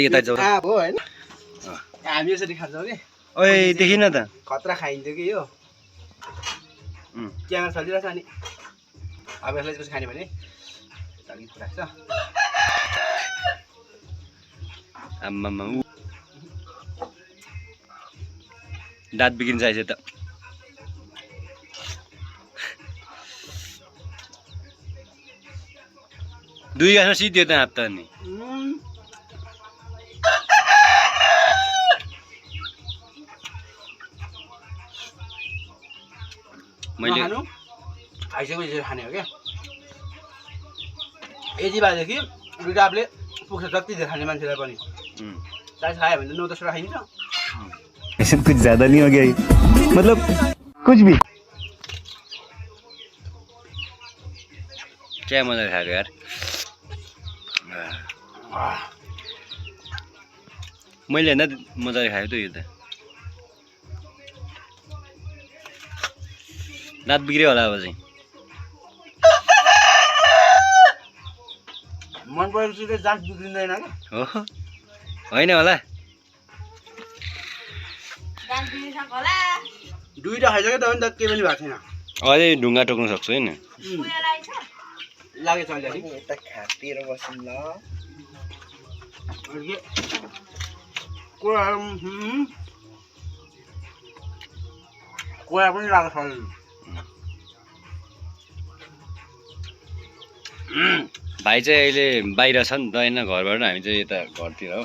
यता जाऊ हो हैन हामी यसरी खान्छौँ कि ओइ देखिन त खतरा खाइन्थ्यो कि यो क्यामेरा चलिरहेछ अनि अब यसलाई कसरी खाने भने अलिक राख्छ आम्मामा दाँत बिग्रिन्छ यसो त दुई गाँसमा सिद्धि त हात त अनि मैले खाइसकेपछि खाने हो क्या यति भएदेखि रिटापले पुग्छ जति धेरै खाने मान्छेलाई पनि चालिस खायो भने त 9-10 खाइन्छ ऐसे कुछ ज्यादा नहीं हो गया मतलब कुछ भी क्या मजा खाएको यार मैले होइन मजाले खाएको त यो त दाँत बिग्रियो होला अब चाहिँ मन परेपछि दाँत बिग्रिँदैन क्या हो होइन होला दुईटा खाइसक्यो त नि त केही पनि भएको छैन अझै ढुङ्गा टोक्नु सक्छु होइन लागेछ अलिअलि यता खातिर बसौँ ल कोही पनि लागेको छ भाइ चाहिँ अहिले बाहिर छ नि त होइन घरबाट हामी चाहिँ यता घरतिर हो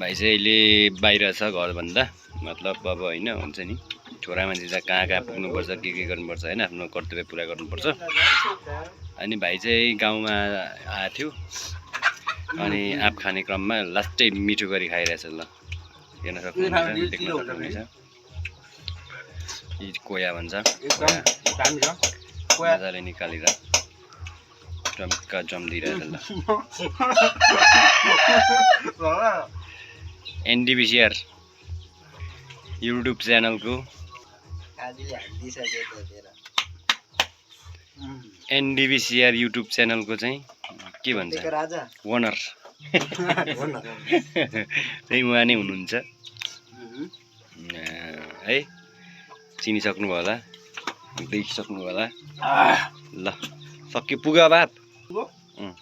भाइ चाहिँ अहिले बाहिर छ घरभन्दा मतलब अब होइन हुन्छ नि छोरा मान्छे चाहिँ कहाँ कहाँ पुग्नुपर्छ के गर्नुपर्छ होइन आफ्नो कर्तव्य पुरा गर्नुपर्छ अनि भाइ चाहिँ गाउँमा आएको थियो अनि आँप खाने क्रममा लास्टै मिठो गरी खाइरहेछ ल हेर्न सक्नुहुन्छ देख्न सक्नुहुनेछ यी कोया भन्छ मजाले निकालेर टम्का जम्दिरहेछ ल एनडिबिसिआर युट्युब च्यानलको एनडिबिसिआर युट्युब च्यानलको चाहिँ के भन्छ ओनर चाहिँ उहाँ नै हुनुहुन्छ है चिनिसक्नुभयो होला देखिसक्नु होला ल सक्यो पुग्यो भात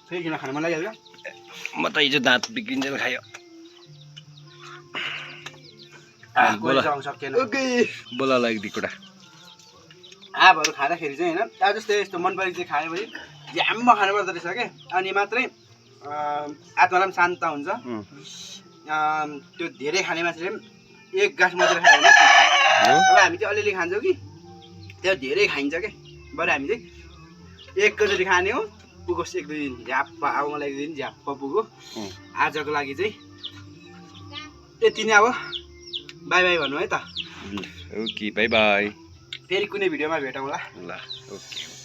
फेरि किन खानु मन लाग्यो म त हिजो दाँत बिग्रिन्जेल खायो बोला लाग्दी कुरा आँपहरू खाँदाखेरि चाहिँ होइन अब जस्तै यस्तो मन परेको चाहिँ खायो भने झ्याम्म खानुपर्दो रहेछ क्या अनि मात्रै आत्मालाई पनि शान्त हुन्छ त्यो धेरै खाने मान्छेले पनि एक गाँस मात्रै खायो भने अब हामी चाहिँ अलिअलि खान्छौँ कि त्यो धेरै खाइन्छ क्या बरु हामी चाहिँ एकैचोटि खाने हो पुगोस् 1-2 दिन झ्याप्प अब मलाई 1 दिन झ्याप्प पुगो आजको लागि चाहिँ यति नै अब बाई बाई भन्नु है त ओके बाई बाई फेरि कुनै भिडियोमा भेटौँला ल ओके